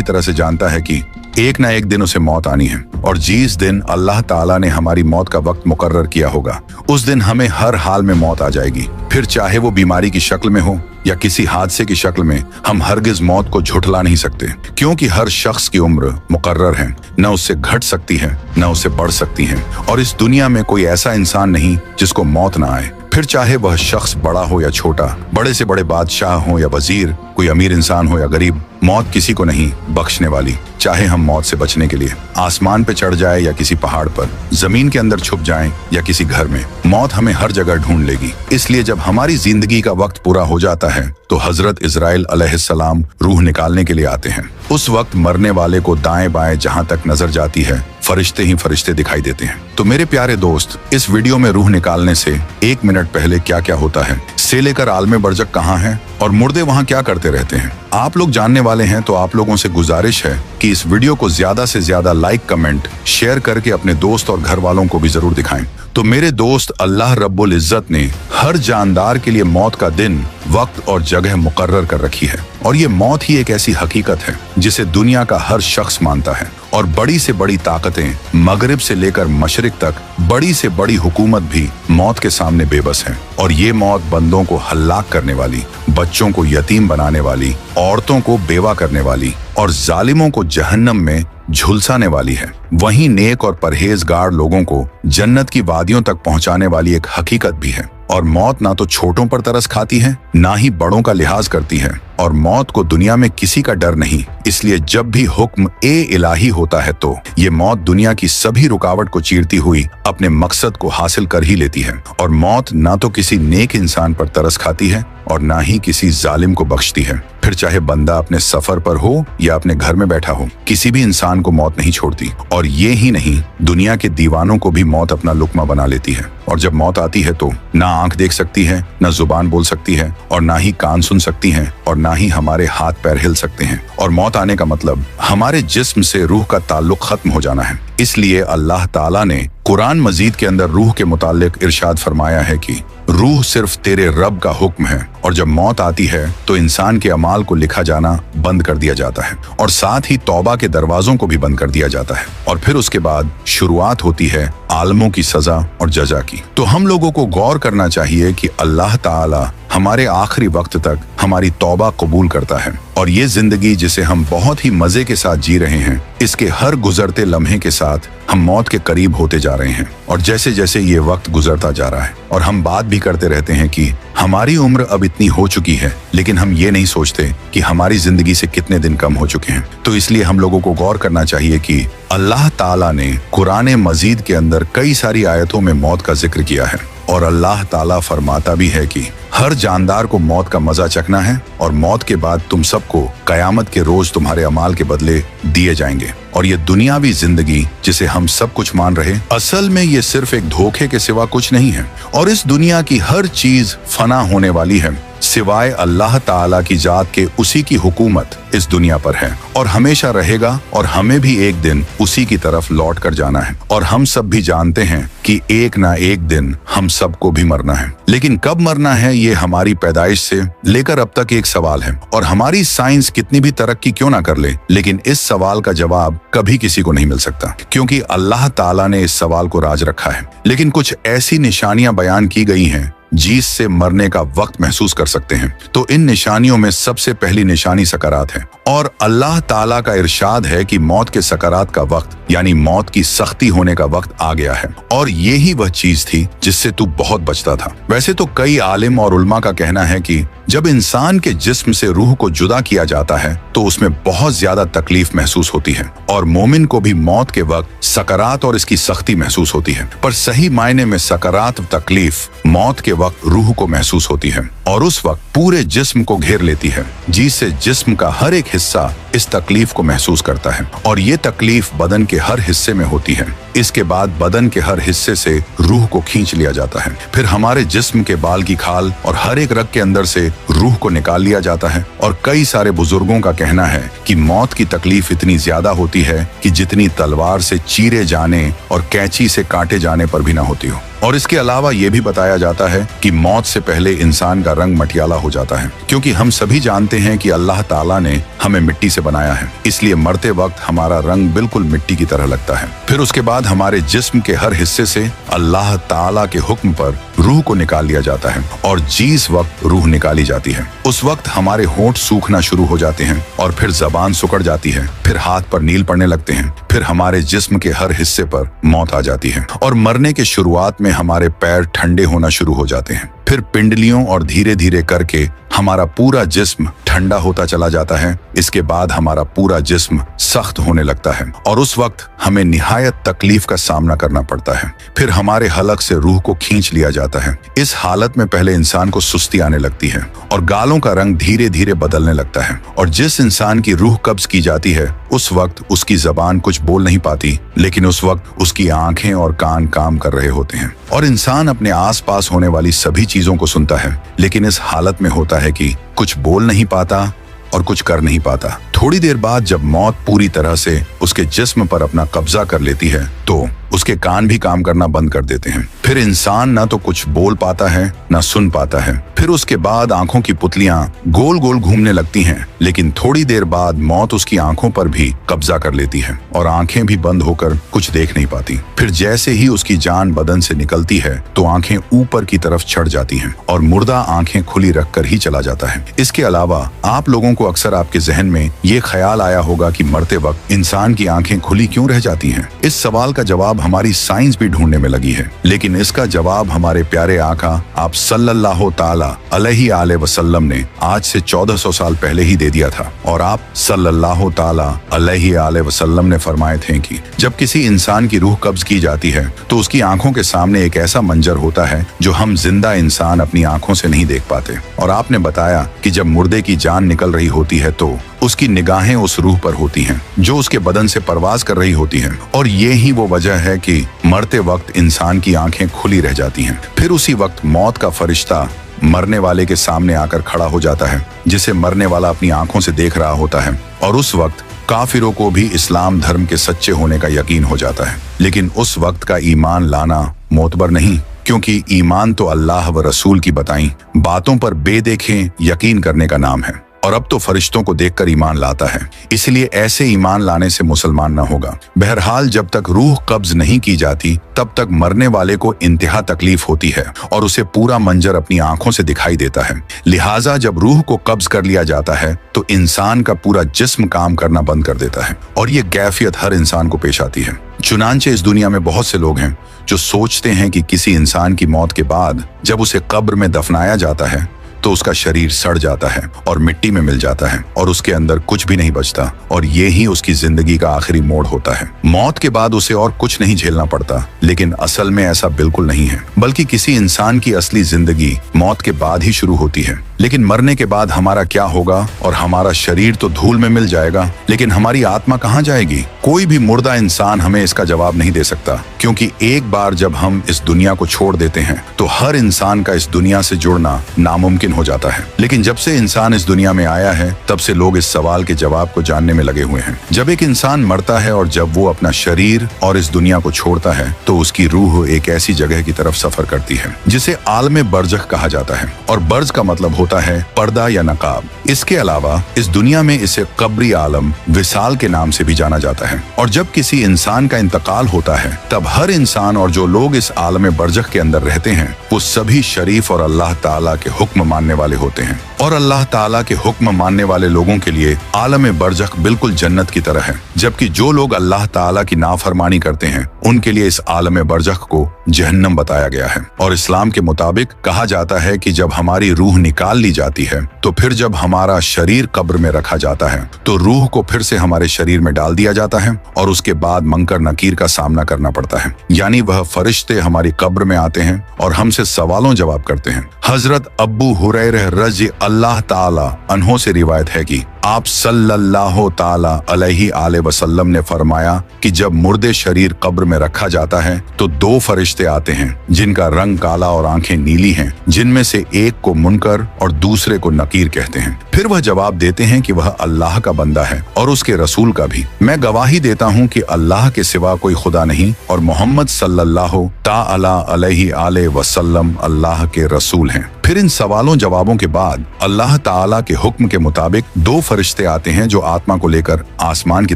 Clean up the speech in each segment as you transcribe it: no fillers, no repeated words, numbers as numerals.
तरह से जानता है कि एक ना एक दिन उसे मौत आनी है, और जिस दिन अल्लाह ताला ने हमारी मौत का वक्त मुकर्रर किया होगा उस दिन हमें हर हाल में मौत आ जाएगी। फिर चाहे वो बीमारी की शक्ल में हो या किसी हादसे की शक्ल में, हम हरगिज मौत को झुठला नहीं सकते, क्योंकि हर शख्स की उम्र मुकर्रर है, न उससे घट सकती है न उससे बढ़ सकती है, और इस दुनिया में कोई ऐसा इंसान नहीं जिसको मौत ना आए। फिर चाहे वह शख्स बड़ा हो या छोटा, बड़े से बड़े बादशाह हो या वजीर, कोई अमीर इंसान हो या गरीब, मौत किसी को नहीं बख्शने वाली। चाहे हम मौत से बचने के लिए आसमान पे चढ़ जाए या किसी पहाड़ पर, जमीन के अंदर छुप जाएं या किसी घर में, मौत हमें हर जगह ढूंढ लेगी। इसलिए जब हमारी जिंदगी का वक्त पूरा हो जाता है तो हजरत इजराइल अलैहिस्सलाम रूह निकालने के लिए आते हैं। उस वक्त मरने वाले को दाएं बाएं जहां तक नजर जाती है फरिश्ते ही फरिश्ते दिखाई देते हैं। तो मेरे प्यारे दोस्त, इस वीडियो में रूह निकालने से 1 मिनट पहले क्या क्या होता है, से लेकर आलमे बरज़ख कहाँ है और मुर्दे वहाँ क्या करते रहते हैं, आप लोग जानने वाले हैं। तो आप लोगों से गुजारिश है कि इस वीडियो को ज्यादा से ज्यादा लाइक, कमेंट, शेयर करके अपने दोस्त और घर वालों को भी जरूर दिखाएं। तो मेरे दोस्त, अल्लाह रब्बुल इज्जत ने हर जानदार के लिए मौत का दिन, वक्त और जगह मुकर्रर कर रखी है, और ये मौत ही एक ऐसी हकीकत है जिसे दुनिया का हर शख्स मानता है। और बड़ी से बड़ी ताकतें मगरिब से लेकर मशरिक तक, बड़ी से बड़ी हुकूमत भी मौत के सामने बेबस है। और ये मौत बंदों को हल्लाक करने वाली, बच्चों को यतीम बनाने वाली, औरतों को बेवा करने वाली और जालिमों को जहन्नम में झुलसाने वाली है। वहीं नेक और परहेजगार लोगों को जन्नत की वादियों तक पहुंचाने वाली एक हकीकत भी है। और मौत ना तो छोटों पर तरस खाती है, ना ही बड़ों का लिहाज करती है, और मौत को दुनिया में किसी का डर नहीं। इसलिए जब भी हुक्म ए इलाही होता है तो ये मौत दुनिया की सभी रुकावट को चीरती हुई अपने मकसद को हासिल कर ही लेती है। और मौत ना तो किसी नेक इंसान पर तरस खाती है और ना ही किसी जालिम को बख्शती है। फिर चाहे बंदा अपने सफर पर हो या अपने घर में बैठा हो, किसी भी इंसान को मौत नहीं छोड़ती। और ये ही नहीं, दुनिया के दीवानों को भी मौत अपना लुकमा बना लेती है। और जब मौत आती है तो ना आंख देख सकती है, ना जुबान बोल सकती है, और ना ही कान सुन सकती है, और ना ही हमारे हाथ पैर हिल सकते हैं। और मौत आने का मतलब हमारे जिस्म से रूह का ताल्लुक खत्म हो जाना है। इसलिए अल्लाह ताला ने कुरान मजीद के अंदर रूह के मुताल्लिक इरशाद फरमाया है कि रूह सिर्फ तेरे रब का हुक्म है, और जब मौत आती है तो इंसान के अमाल को लिखा जाना बंद कर दिया जाता है, और साथ ही तौबा के दरवाजों को भी बंद कर दिया जाता है। और फिर उसके बाद शुरुआत होती है आलमों की सजा और जजा की। तो हम लोगों को गौर करना चाहिए कि अल्लाह ताला हमारे आखिरी वक्त तक हमारी तौबा कबूल करता है, और ये जिंदगी जिसे हम बहुत ही मजे के साथ जी रहे हैं, इसके हर गुजरते लम्हे के साथ हम मौत के करीब होते जा रहे हैं। और जैसे जैसे ये वक्त गुजरता जा रहा है, और हम बात भी करते रहते हैं कि हमारी उम्र अब इतनी हो चुकी है, लेकिन हम ये नहीं सोचते कि हमारी जिंदगी से कितने दिन कम हो चुके हैं। तो इसलिए हम लोगों को गौर करना चाहिए कि अल्लाह ताला ने कुरान मजीद के अंदर कई सारी आयतों में मौत का जिक्र किया है, और अल्लाह ताला फरमाता भी है कि हर जानदार को मौत का मजा चखना है, और मौत के बाद तुम सबको कयामत के रोज तुम्हारे अमाल के बदले दिए जाएंगे। और ये दुनियावी जिंदगी जिसे हम सब कुछ मान रहे, असल में ये सिर्फ एक धोखे के सिवा कुछ नहीं है। और इस दुनिया की हर चीज फना होने वाली है, सिवाय अल्लाह ताला की जात के। उसी की हुकूमत इस दुनिया पर है और हमेशा रहेगा, और हमें भी एक दिन उसी की तरफ लौट कर जाना है। और हम सब भी जानते हैं कि एक ना एक दिन हम सबको भी मरना है, लेकिन कब मरना है ये हमारी पैदाइश से लेकर अब तक एक सवाल है। और हमारी साइंस कितनी भी तरक्की क्यों ना कर ले, लेकिन इस सवाल का जवाब कभी किसी को नहीं मिल सकता, क्योंकि अल्लाह ताला ने इस सवाल को राज रखा है। लेकिन कुछ ऐसी निशानियां बयान की गई हैं जिससे मरने का वक्त महसूस कर सकते हैं। तो इन निशानियों में सबसे पहली निशानी सकरात है, और अल्लाह ताला का इरशाद है कि मौत के सकरात का वक्त, यानी मौत की सख्ती होने का वक्त आ गया है। और यही वह चीज थी जिससे तू बहुत बचता था। वैसे तो कई आलिम और उलमा का कहना है कि जब इंसान के जिस्म से रूह को जुदा किया जाता है तो उसमें बहुत ज्यादा तकलीफ महसूस होती है, और मोमिन को भी मौत के वक्त सकरात और इसकी सख्ती महसूस होती है। पर सही मायने में सकरात तकलीफ मौत के वक्त रूह को महसूस होती है, और उस वक्त पूरे जिस्म को घेर लेती है, जिससे जिस्म का हर एक हिस्सा इस तकलीफ को महसूस करता है। और ये तकलीफ बदन के हर हिस्से में होती है। इसके बाद बदन के हर हिस्से से रूह को खींच लिया जाता है। फिर हमारे जिस्म के बाल की खाल और हर एक रग के अंदर से रूह को निकाल लिया जाता है। और कई सारे बुजुर्गों का कहना है कि मौत की तकलीफ इतनी ज्यादा होती है कि जितनी तलवार से चीरे जाने और कैंची से काटे जाने पर भी ना होती हो। और इसके अलावा ये भी बताया जाता है कि मौत से पहले इंसान का रंग मटियाला हो जाता है, क्योंकि हम सभी जानते हैं कि अल्लाह ताला ने हमें मिट्टी से बनाया है, इसलिए मरते वक्त हमारा रंग बिल्कुल मिट्टी की तरह लगता है। फिर उसके बाद हमारे जिस्म के हर हिस्से से अल्लाह ताला के हुक्म पर रूह को निकाल लिया जाता है और जिस वक्त रूह निकाली जाती है उस वक्त हमारे होंठ सूखना शुरू हो जाते हैं और फिर जबान सिकुड़ जाती है, फिर हाथ पर नील पड़ने लगते हैं, फिर हमारे जिस्म के हर हिस्से पर मौत आ जाती है और मरने के शुरुआत में हमारे पैर ठंडे होना शुरू हो जाते हैं, फिर पिंडलियों और धीरे धीरे करके हमारा पूरा जिस्म ठंडा होता चला जाता है। इसके बाद हमारा पूरा जिस्म सख्त होने लगता है और उस वक्त हमें निहायत तकलीफ का सामना करना पड़ता है। फिर हमारे हलक से रूह को खींच लिया जाता है। इस हालत में पहले इंसान को सुस्ती आने लगती है और गालों का रंग धीरे धीरे बदलने लगता है और जिस इंसान की रूह कब्ज की जाती है उस वक्त उसकी जबान कुछ बोल नहीं पाती, लेकिन उस वक्त उसकी आंखें और कान काम कर रहे होते हैं और इंसान अपने आसपास होने वाली सभी चीजों को सुनता है, लेकिन इस हालत में होता है कि कुछ बोल नहीं पाता और कुछ कर नहीं पाता। थोड़ी देर बाद जब मौत पूरी तरह से उसके जिस्म पर अपना कब्जा कर लेती है तो उसके कान भी काम करना बंद कर देते हैं। फिर इंसान ना तो कुछ बोल पाता है ना सुन पाता है। फिर उसके बाद आंखों की पुतलियां गोल गोल घूमने लगती हैं, लेकिन थोड़ी देर बाद मौत उसकी आंखों पर भी कब्जा कर लेती है और आंखें भी बंद होकर कुछ देख नहीं पाती। फिर जैसे ही उसकी जान बदन से निकलती है तो आंखें ऊपर की तरफ चढ़ जाती हैं और मुर्दा आंखें खुली रखकर ही चला जाता है। इसके अलावा आप लोगों को अक्सर आपके जहन में ये ख्याल आया होगा कि मरते वक्त इंसान की आंखें खुली क्यों रह जाती हैं। इस सवाल का जवाब हमारी साइंस भी ढूंढने में लगी है, लेकिन इसका जवाब हमारे प्यारे आका आप सल्लल्लाहु ताला अलैहि वसल्लम ने आज से 1400 साल पहले ही दे दिया था और आप सल्लल्लाहु ताला अलैहि वसल्लम ने फरमाए थे कि जब किसी इंसान की रूह कब्ज की जाती है तो उसकी आंखों के सामने एक ऐसा मंजर होता है जो हम जिंदा इंसान अपनी आंखों से नहीं देख पाते। और आपने बताया कि जब मुर्दे की जान निकल रही होती है तो उसकी निगाहें उस रूह पर होती हैं जो उसके बदन से परवाज कर रही होती हैं और ये ही वो वजह है कि मरते वक्त इंसान की आंखें खुली रह जाती हैं। फिर उसी वक्त मौत का फरिश्ता मरने वाले के सामने आकर खड़ा हो जाता है, जिसे मरने वाला अपनी आंखों से देख रहा होता है और उस वक्त काफिरों को भी इस्लाम धर्म के सच्चे होने का यकीन हो जाता है। लेकिन उस वक्त का ईमान लाना मोतबर नहीं, क्योंकि ईमान तो अल्लाह व रसूल की बताई बातों पर बेदेखे यकीन करने का नाम है और अब तो फरिश्तों को देखकर ईमान लाता है, इसलिए ऐसे ईमान लाने से मुसलमान न होगा। बहरहाल जब तक रूह कब्ज नहीं की जाती तब तक मरने वाले को इंतहा तकलीफ होती है और उसे पूरा मंजर अपनी आंखों से दिखाई देता है। लिहाजा जब रूह को कब्ज कर लिया जाता है तो इंसान का पूरा जिस्म काम करना बंद कर देता है और ये कैफियत हर इंसान को पेश आती है। चुनांचे इस दुनिया में बहुत से लोग हैं जो सोचते हैं कि किसी इंसान की मौत के बाद जब उसे कब्र में दफनाया जाता है तो उसका शरीर सड़ जाता है और मिट्टी में मिल जाता है और उसके अंदर कुछ भी नहीं बचता और ये ही उसकी जिंदगी का आखिरी मोड़ होता है। मौत के बाद उसे और कुछ नहीं झेलना पड़ता, लेकिन असल में ऐसा बिल्कुल नहीं है, बल्कि किसी इंसान की असली जिंदगी मौत के बाद ही शुरू होती है। लेकिन मरने के बाद हमारा क्या होगा? और हमारा शरीर तो धूल में मिल जाएगा, लेकिन हमारी आत्मा कहाँ जाएगी? कोई भी मुर्दा इंसान हमें इसका जवाब नहीं दे सकता, क्योंकि एक बार जब हम इस दुनिया को छोड़ देते हैं तो हर इंसान का इस दुनिया से जुड़ना नामुमकिन हो जाता है। लेकिन जब से इंसान इस दुनिया में आया है तब से लोग इस सवाल के जवाब को जानने में लगे हुए हैं। जब एक इंसान मरता है और जब वो अपना शरीर और इस दुनिया को छोड़ता है तो उसकी रूह एक ऐसी जगह की तरफ सफर करती है जिसे आलम बरज़ख कहा जाता है और बर्ज का मतलब होता है पर्दा या नकाब। इसके अलावा इस दुनिया में इसे कब्री आलम विसाल के नाम से भी जाना जाता है। और जब किसी इंसान का इंतकाल होता है तब हर इंसान और जो लोग इस आलम बरज़ख के अंदर रहते हैं वो सभी शरीफ और अल्लाह ताला के हुक्म मानने वाले होते हैं और अल्लाह ताला के हुक्म मानने वाले लोगों के लिए आलम बरज़ख बिल्कुल जन्नत की तरह है, जबकि जो लोग अल्लाह ताला की नाफरमानी करते हैं उनके लिए इस आलम बरज़ख को जहन्नम बताया गया है। और इस्लाम के मुताबिक कहा जाता है कि जब हमारी रूह निकाल ली जाती है तो फिर जब हमारा शरीर कब्र में रखा जाता है तो रूह को फिर से हमारे शरीर में डाल दिया जाता है और उसके बाद मुनकर नकीर का सामना करना पड़ता है, यानी वह फरिश्ते हमारी कब्र में आते हैं और हमसे सवालों जवाब करते हैं। हजरत अब्बू हुरैरा रज़ी अल्लाह ताला अन्हो से रिवायत है कि आप सल्लल्लाहु ताला अलैहि वसल्लम ने फरमाया कि जब मुर्दे शरीर कब्र में रखा जाता है तो 2 फरिश्ते आते हैं जिनका रंग काला और आंखें नीली हैं, जिनमें से एक को मुनकर और दूसरे को नकीर कहते हैं। फिर वह जवाब देते हैं कि वह अल्लाह का बंदा है और उसके रसूल का भी। मैं गवाही देता हूँ कि अल्लाह के सिवा कोई खुदा नहीं और मोहम्मद सल्लल्लाहु ताला अलैहि वसल्लम अल्लाह के रसूल हैं। फिर इन सवालों जवाबों के बाद अल्लाह ताला के हुक्म के मुताबिक 2 फरिश्ते आते हैं जो आत्मा को लेकर आसमान की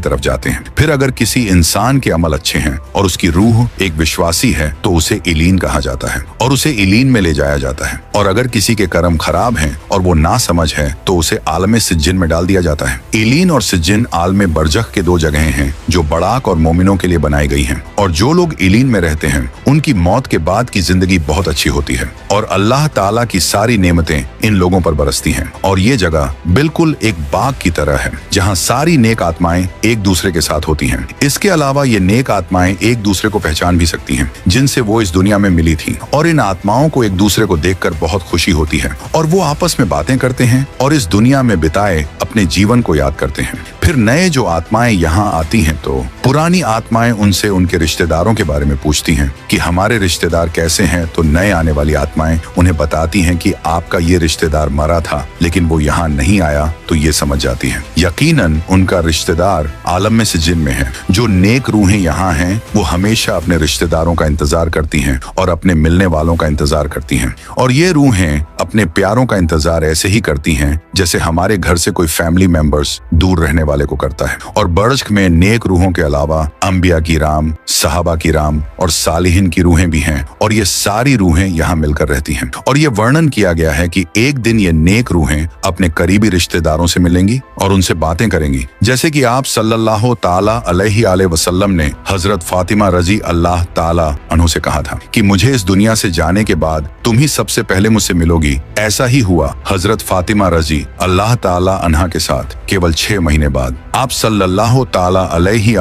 तरफ जाते हैं। फिर अगर किसी इंसान के अमल अच्छे हैं और उसकी रूह एक विश्वासी है तो उसे इलीन कहा जाता है और उसे इलीन में ले जाया जाता है। और अगर किसी के कर्म खराब हैं और वो नासमझ है तो उसे आलम सिज्जिन में डाल दिया जाता है। इलीन और सिज्जिन आलम बरजख के 2 जगहें हैं जो बड़ाक और मोमिनों के लिए बनाई गई हैं। और जो लोग इलीन में रहते हैं उनकी मौत के बाद की जिंदगी बहुत अच्छी होती है और अल्लाह ताला की सारी नेमतें इन लोगों पर बरसती हैं। और ये जगह बिल्कुल एक बाग की तरह है जहाँ सारी नेक आत्माएं एक दूसरे के साथ होती हैं। इसके अलावा ये नेक आत्माएं एक दूसरे को पहचान भी सकती हैं जिनसे वो इस दुनिया में मिली थी और इन आत्माओं को एक दूसरे को देखकर बहुत खुशी होती है और वो आपस में बातें करते हैं और इस दुनिया में बिताए अपने जीवन को याद करते हैं। फिर नए जो आत्माएं यहाँ आती हैं तो पुरानी आत्माएं उनसे उनके रिश्तेदारों के बारे में पूछती हैं कि हमारे रिश्तेदार कैसे हैं, तो नए आने वाली आत्माएं उन्हें बताती हैं कि आपका ये रिश्तेदार मरा था लेकिन वो यहाँ नहीं आया, तो ये समझ जाती हैं यकीनन उनका रिश्तेदार आलम में सिज्जिन में है। जो नेक रूहें यहाँ हैं वो हमेशा अपने रिश्तेदारों का इंतजार करती हैं और अपने मिलने वालों का इंतजार करती हैं और ये रूहें अपने प्यारों का इंतजार ऐसे ही करती हैं जैसे हमारे घर से कोई फैमिली मेंबर्स दूर रहने वाले को करता है। और बरज़ख में नेक रूहों के अलावा अंबिया की राम, सहाबा की राम और सालिहिन की रूहें भी हैं और ये सारी रूहें यहाँ मिलकर रहती हैं। और ये वर्णन किया गया है कि एक दिन ये नेक रूहें अपने करीबी रिश्तेदारों से मिलेंगी और उनसे बातें करेंगी, जैसे कि आप सल्लल्लाहु ताला अलैहि वसल्लम ने हजरत फातिमा रजी अल्लाह ताला अन्हु से कहा था कि मुझे इस दुनिया से जाने के बाद तुम ही सबसे पहले मुझसे मिलोगी। ऐसा ही हुआ हजरत फातिमा रजी अल्लाह ताला अन्हा के साथ केवल 6 महीने बाद आप सल्लल्लाहु ताला अलैहि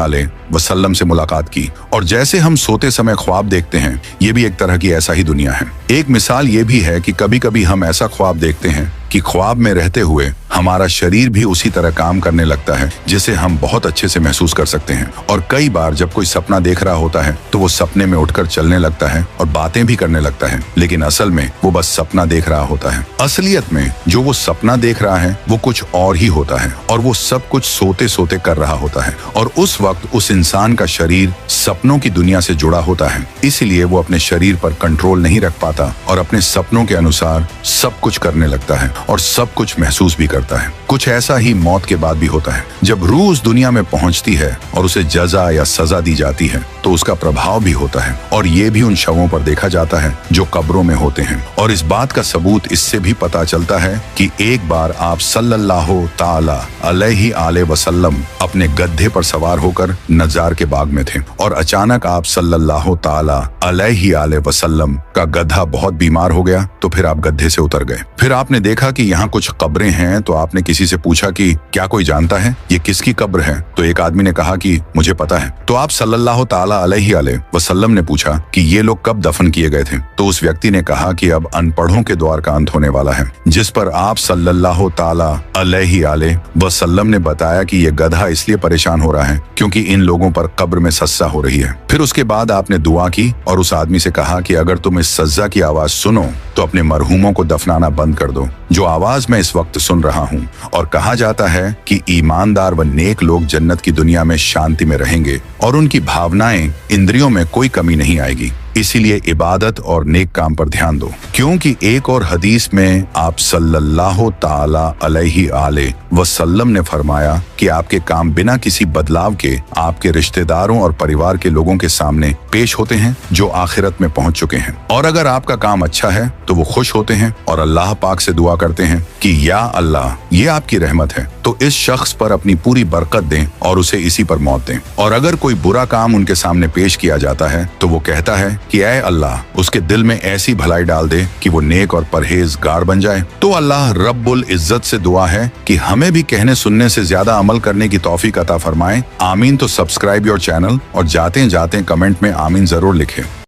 वसल्लम से मुलाकात की। और जैसे हम सोते समय ख्वाब देखते हैं, ये भी एक तरह की ऐसा ही दुनिया है। एक मिसाल ये भी है कि कभी कभी हम ऐसा ख्वाब देखते हैं कि ख्वाब में रहते हुए हमारा शरीर भी उसी तरह काम करने लगता है जिसे हम बहुत अच्छे से महसूस कर सकते हैं। और कई बार जब कोई सपना देख रहा होता है तो वो सपने में उठकर चलने लगता है और बातें भी करने लगता है, लेकिन असल में वो बस सपना देख रहा होता है। असलियत में जो वो सपना देख रहा है वो कुछ और ही होता है और वो सब कुछ सोते सोते कर रहा होता है। और उस वक्त उस इंसान का शरीर सपनों की दुनिया से जुड़ा होता है, इसलिए वो अपने शरीर पर कंट्रोल नहीं रख पाता और अपने सपनों के अनुसार सब कुछ करने लगता है और सब कुछ महसूस भी करता है। कुछ ऐसा ही मौत के बाद भी होता है। जब रूह उस दुनिया में पहुंचती है और उसे जजा या सजा दी जाती है तो उसका प्रभाव भी होता है और ये भी उन शवों पर देखा जाता है जो कब्रों में होते हैं। और इस बात का सबूत इससे भी पता चलता है कि एक बार आप सल्लल्लाहु ताला अलैहि वसल्लम अपने गड्ढे पर सवार होकर नजार के बाग में थे और अचानक आप सल्लल्लाहु ताला अलैहि वसल्लम का गधा बहुत बीमार हो गया, तो फिर आप गड्ढे से उतर गए। फिर आपने देखा कि यहाँ कुछ कब्रें हैं, तो आपने किसी से पूछा कि क्या कोई जानता है ये किसकी कब्र है? तो एक आदमी ने कहा कि मुझे पता है। तो आप सल्लल्लाहु ताला अलैहि वसल्लम ने पूछा कि ये लोग कब दफन किए गए थे? तो उस व्यक्ति ने कहा कि अब अनपढ़ों के द्वार का अंत होने वाला है। जिस पर आप सल्लल्लाहु ताला अलैहि वसल्लम ने बताया कि ये गधा इसलिए परेशान हो रहा है क्योंकि इन लोगों पर कब्र में सज्जा हो रही है। फिर उसके बाद आपने दुआ की और उस आदमी से कहा कि अगर तुम इस सज्जा की आवाज सुनो तो अपने मरहूमों को दफनाना बंद कर दो, जो आवाज मैं इस वक्त सुन रहा हूँ। और कहा जाता है कि ईमानदार व नेक लोग जन्नत की दुनिया में शांति में रहेंगे और उनकी भावनाएं, इंद्रियों में कोई कमी नहीं आएगी। इसीलिए इबादत और नेक काम पर ध्यान दो, क्योंकि एक और हदीस में आप सल्लल्लाहु ताला अलैहि वसल्लम ने फरमाया कि आपके काम बिना किसी बदलाव के आपके रिश्तेदारों और परिवार के लोगों के सामने पेश होते हैं जो आखिरत में पहुंच चुके हैं। और अगर आपका काम अच्छा है तो वो खुश होते हैं और अल्लाह पाक से दुआ करते हैं कि या अल्लाह, ये आपकी रहमत है तो इस शख्स पर अपनी पूरी बरकत दें और उसे इसी पर मौत दें। और अगर कोई बुरा काम उनके सामने पेश किया जाता है तो वो कहता है कि ऐ अल्लाह, उसके दिल में ऐसी भलाई डाल दे कि वो नेक और परहेजगार बन जाए। तो अल्लाह रब्बुल इज्जत से दुआ है कि हमें भी कहने सुनने से ज्यादा अमल करने की तौफीक अता फरमाए। आमीन। तो सब्सक्राइब योर चैनल और जाते जाते कमेंट में आमीन जरूर लिखें।